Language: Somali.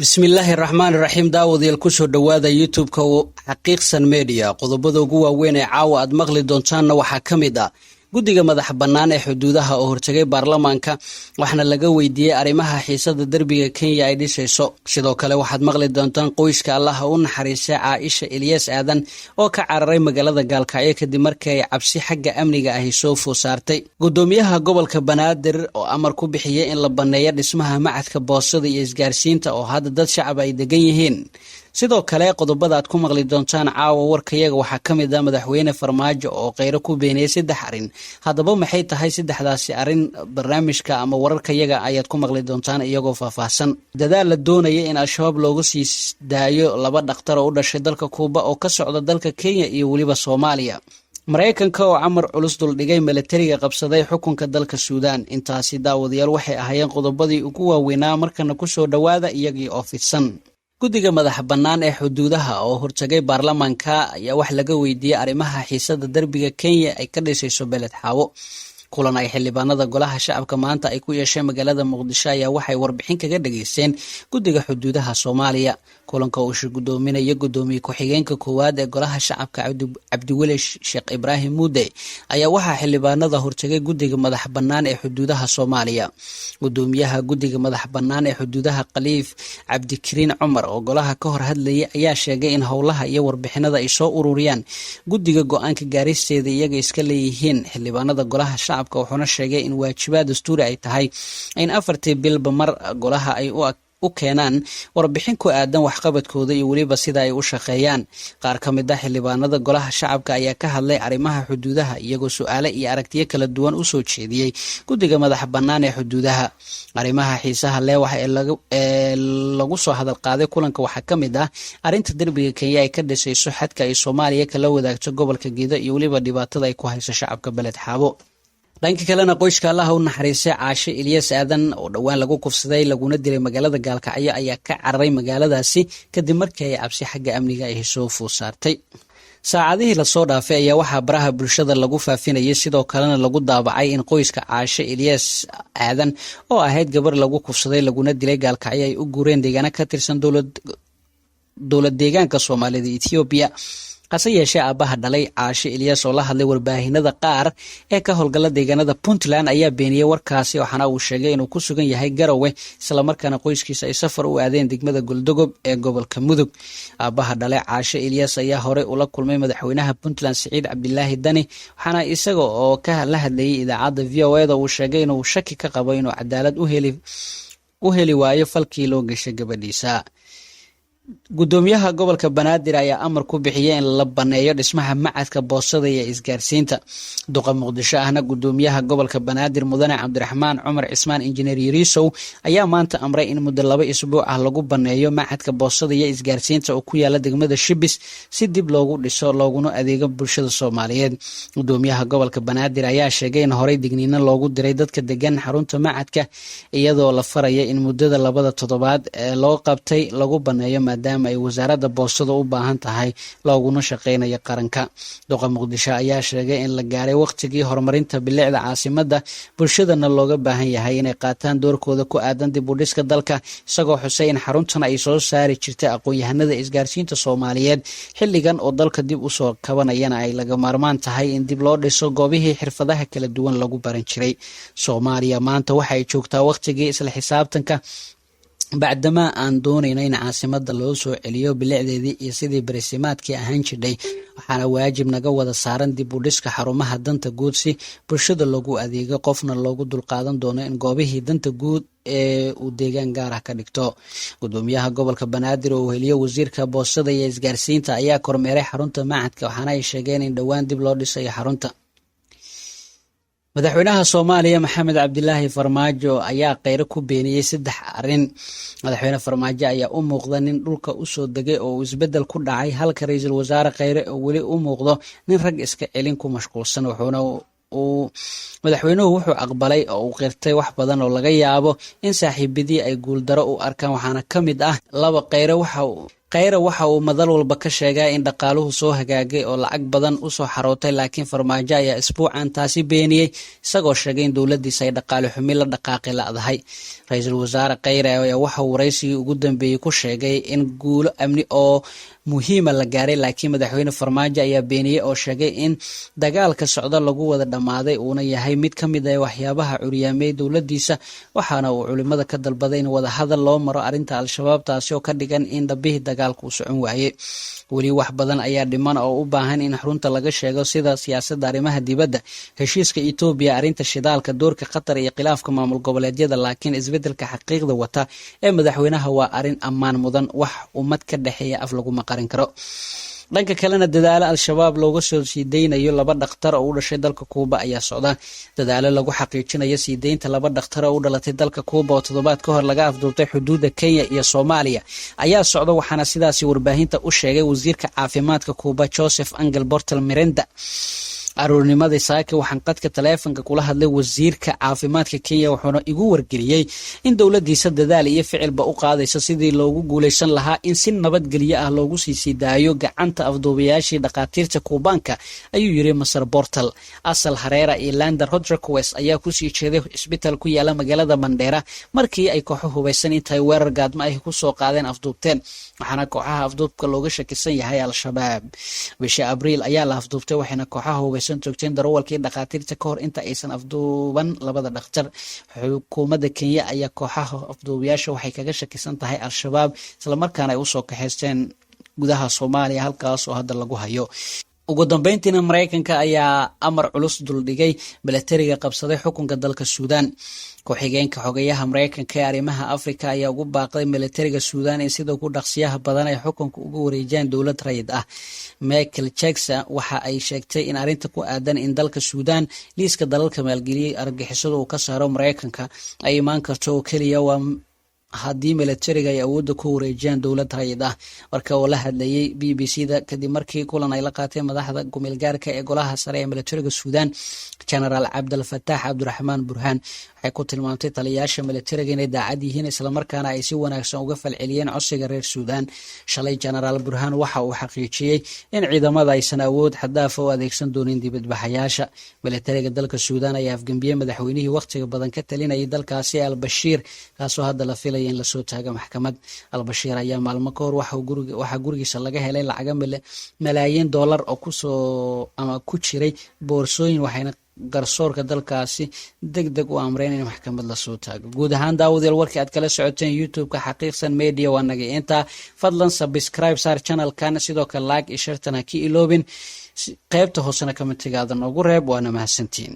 bismillaahi raxmaani raxiim daawadayaal kusoo dhowaada youtube-ka xaqiiqsan media qodobada ugu waaweyn ee caawa aad maqli doontaanna waxaa ka mid ah guddiga madax bannaan ee xuduudaha oo hortegay baarlamaanka waxna laga weydiiyey arrimaha xiisada derbiga kenya ay dhisayso sidoo kale waxaad maqli doontaan qoyska allaha u naxariistay caaisha ilyas aadan oo ka cararay magaalada gaalkacyo kadib markii ay cabsi xagga amniga ahi soo food saartay gudoomiyaha gobolka banaadir oo amar ku bixiyey in la banneeyo dhismaha macadka boostada iyo isgaarsiinta oo hadda dad shacab ay degan yihiin sidoo kale qodobada aad ku maqli doontaan caawa warkayaga waxaa ka mid ah madaxweyne farmaajo oo kheyro ku beeniyey 3 arrin haddaba maxay tahay 3daasi arrin barnaamijka ama wararkayaga ayaad ku maqli doontaan iyagoo faahfaahsan dadaal la doonaya in al-shabaab loogu sii daayo 2 dhakhtar oo u dhashay dalka Kuuba oo ka socda dalka Kenya iyo weliba Soomaaliya Mareykanka oo amar culus duldhigay militariga qabsaday xukunka dalka Suudaan intaasi daawadayaal waxay ahaayeen qodobadii ugu waaweynaa markana ku soo dhawaada iyagii oo fidsan guddiga madax bannaan ee xuduudaha oo hortegay baarlamaanka ayaa wax laga weydiiyey arrimaha xiisada derbiga Kenya ay ka dhisayso Beled Xaawo kulan ay xildhibaanada golaha shacabka maanta ay ku yeesheen magaalada Muqdisho ayaa waxay warbixin kaga dhageysteen guddiga xuduudaha Soomaaliya kulanka uu gudoominaya gudoomiye ku-xigeenka koowaad ee golaha shacabka Cabdiweli Sheekh Ibraahim Muude ayaa waxaa xildhibaanada hortegay guddiga madax bannaan ee xuduudaha Soomaaliya gudoomiyaha guddiga madax bannaan ee xuduudaha Khaliif Cabdikariin Cumar oo golaha ka hor hadlayay ayaa sheegay in howlaha iyo warbixinada ay soo ururiyaan guddiga go'aanka gaaristeeda iyaga iska leeyihiin xildhibaanada golaha wuxuuna sheegay in waajibaad dastuuri ay tahay in 4 bilba mar golaha ay u keenaan warbixin ku aadan waxqabadkooda iyo weliba sida ay u shaqeeyaan qaar ka mid ah xildhibaanada golaha shacabka ayaa ka hadlay arrimaha xuduudaha iyagoo su'aalo iyo aragtiyo kala duwan u soo jeediyey guddiga madax bannaan ee xuduudaha arrimaha xiisaha leh waxa lagu soo hadal qaaday kulanka waxaa ka mid ah arrinta derbiga Kenya ay ka dhisayso xadka ay Soomaaliya kala wadaagto gobolka Gedo iyo weliba dhibaatada ay ku hayso shacabka Beled Xaawo dhanka kalena qoyska allaha u naxariistay Caashe Ilyas Aadan oo dhawaan lagu kufsaday laguna dilay magaalada Gaalkacyo ayaa ka cararay magaaladaasi kadib markii ay cabsi xagga amniga ay soo food saartay saacadihii la soo dhaafay ayaa waxaa baraha bulshada lagu faafinayay sidoo kalena lagu daabacay in qoyska Caashe Ilyas Aadan oo ahayd gabar lagu kufsaday laguna dilay Gaalkacyo ay u guureen deegaano ka tirsan dowlad deegaanka Soomaalida Ethiopia hase yeeshee aabaha dhalay Caashe Ilyas oo la hadlay warbaahinada qaar ee ka howlgala deegaanada Puntland ayaa beeniyey warkaasi waxaana uu sheegay inuu ku sugan yahay Garowe isla markaana qoyskiisa ay safar u aadeen degmada Goldogob ee gobolka Mudug aabaha dhalay Caashe Ilyas ayaa hore ula kulmay madaxweynaha Puntland Siciid Cabdilaahi Dani waxaana isaga oo ka la hadlayay idaacadda VOA uu sheegay inuu shaki ka qabo inuu cadaalad u heli waayo falkii loo gashay gabadhiisa gudoomiyaha gobolka Banaadir ayaa amar ku bixiyay in la baneeyo dhismaha macadka boostada iyo isgaarsiinta duqa Muqdisho ahna gudoomiyaha gobolka Banaadir mudane Cabdiraxmaan Cumar Cismaan Engineer Yarisow ayaa maanta amray in muddo 2 isbuuc ah lagu baneeyo macadka boostada iyo isgaarsiinta oo ku yaala degmada Shibis si dib loogu dhiso looguna adeego bulshada Soomaaliyeed gudoomiyaha gobolka Banaadir ayaa sheegay in horey digniino loogu diray dadka degan xarunta macadka iyadoo la faraya in muddada 2 toddobaad ee loo qabtay lagu baneeyo maadaama ay wasaaradda boostada u baahan tahay looguna shaqeynayo qaranka duqa Muqdisho ayaa sheegay in la gaaray waqtigii horumarinta bilicda caasimadda bulshadana looga baahan yahay inay qaataan doorkooda ku aadan dib u dhiska dalka isagoo xusay in xaruntan ay soo saari jirtay aqoon-yahanada isgaarsiinta Soomaaliyeed xilligan oo dalka dib u soo kabanayana ay laga maarmaan tahay in dib loo dhiso goobihii xirfadaha kala duwan lagu baran jiray Soomaaliya maanta waxa ay joogtaa waqtigii isla xisaabtanka bacdama aan doonayno in caasimadda loo soo celiyo bilicdeedii iyo sidii barisimaadkii ahaan jirdhay waxaana waajib naga wada saaran dib u dhiska xarumaha danta guud si bulshada loogu adeego qofna loogu dulqaadan doono in goobihii danta guud ee uu deegaan gaar ah ka dhigto gudoomiyaha gobolka Banaadir oo heliyo wasiirka boostada iyo isgaarsiinta ayaa kormeeray xarunta macadka waxaana ay sheegeen in dhawaan dib loo dhisayo xarunta madaxweynaha Soomaaliya Maxamed Cabdilaahi Farmaajo ayaa kheyro ku beeniyey 3 arrin madaxweyne Farmaajo ayaa u muuqda nin dhulka u soo degay oo isbedel ku dhacay halka ra'iisul wasaare Kheyre oo weli u muuqdo nin rag iska celin ku mashquulsan wuxuuna madaxweynuhu wuxuu aqbalay oo uu qirtay wax badan oo laga yaabo in saaxiibadii ay guuldaro u arkaan waxaana ka mid ah 2 Kheyre waxa kheyre waxa uu madal walba ka sheegaa in dhaqaaluhu soo hagaagay oo lacag badan usoo xarootay, laakiin farmaajo ayaa isbuucan taasi beeniyey isagoo sheegay in dowladiisa ay dhaqaale xumi la dhaqaaqi la'dahay. ra-iisul wasaare kheyre ayaa waxa uu waraysigii ugu dambeeyey ku sheegay in guulo amni oo muhiima la gaaray, laakiin madaxweyne farmaajo ayaa beeniyey oo sheegay in dagaalka socda lagu wada dhammaaday uuna yahay mid ka mid ah waxyaabaha curyaamiyey dowladiisa, waxaana uu culimada ka dalbaday in wadahadal loo maro arrinta al-shabaab, taasi oo ka dhigan in dhabihii dagaalka uu socon waayey. weli wax badan ayaa dhiman oo u baahan in xarunta laga sheego, sida siyaasadda arrimaha dibadda, heshiiska Itoobiya, arrinta shidaalka, doorka Qatar iyo khilaafka maamul goboleedyada, laakiin isbedelka xaqiiqda wata ee madaxweynaha waa arrin ammaan mudan, wax ummad ka dhexeeya af laguma qarin karo. dhanka kalena dadaalo al-shabaab looga soo sii deynayo 2 dhakhtar oo u dhashay dalka Kuuba ayaa socda. dadaalo lagu xaqiijinayo sii deynta 2 dhakhtar oo u dhalatay dalka Kuuba oo toddobaad ka hor laga afduubtay xuduudda Kenya iyo Soomaaliya ayaa socda, waxaana sidaasi warbaahinta u sheegay wasiirka caafimaadka Kuuba Joseph Angel Portal Miranda. aroornimadii saaka waxaan qadka taleefanka kula hadlay wasiirka caafimaadka Kenya, wuxuuna igu wargeliyey in dowladiisa dadaal iyo ficilba u qaadayso sidii loogu guuleysan lahaa in si nabadgelyo ah loogu sii daayo gacanta afduubayaashii dhaqaatiirta Kuubaanka, ayuu yiri Masar Portal. Asal Hareera iyo Lander Rodriguez ayaa kusii jeeday isbitaal ku yaala magaalada Mandera markii ay kooxo hubeysan intay weerar gaadmo ay ku soo qaadeen afduubteen, waxaana kooxaha afduubka looga shakisan yahay al-shabaab. bishii Abriil ayaa la afduubtay, waxaana kooxaha hubeysan joogteen darawalkii dhaqaatiirta ka hor inta aysan afduuban 2 dhakhtar. xukuumadda Kenya ayaa kooxaha afduubayaasha waxay kaga shakisan tahay al-shabaab, isla markaana ay u soo kaxeysteen gudaha Soomaaliya, halkaas oo hadda lagu hayo. ugu dambeyntiina Mareykanka ayaa amar culus duldhigay milatariga qabsaday xukunka dalka Suudaan. ku-xigeenka xogayaha Mareykanka ee arrimaha Afrika ayaa ugu baaqday milatariga Suudaan in sida ugu dhaqsiyaha badan ay xukunka ugu wareejiyaan dowlad rayid ah. Michael Jackson waxa ay sheegtay in arrinta ku aadan in dalka Suudaan liiska dalalka maalgeliyay argagixisada uu ka saaro Mareykanka ay imaan karto oo keliya waa haddii milatariga ay awoodda ku wareejiyaan dowlad rayid ah. marka oo la hadlayay BBC-da kadib markii kulan ay la qaateen madaxda gumeel gaarka ee golaha sare ee milatariga Suudaan, Generaal Cabdel Fattah Abdurrahmaan Burhaan waxay ku tilmaamtay taliyayaasha milatariga inay daacad yihiin, isla markaana ay si wanaagsan uga falceliyeen codsiga reer Suudaan. shalay Generaal Burhaan waxa uu xaqiijiyey in ciidamada aysan awood xad dhaaf u adeegsan doonin dibadbaxayaasha. milatariga dalka Suudaan ayaa afgambiyey madaxweynihii waqtiga badan ka talinayay dalkaasi Al-Bashiir, kaasoo hadda la filay in la soo taago maxkamad. Al-Bashiir ayaa maalmo ka hor waxa gurigiisa laga helay lacag malaayiin dollar oo ku jiray boorsooyin, waxayna garsoorka dalkaasi degdeg u amreen in maxkamad la soo taago. guud ahaan daawadayaal warkii aad kala socoteen YouTube-ka Xaqiiqsan Media waa naga intaa. fadlan subscribe saar channel-kan, sidoo kale like iyo share-tan ha ka iloobin, qaybta hoosena commentigaada noogu reeb. waana mahadsantiin.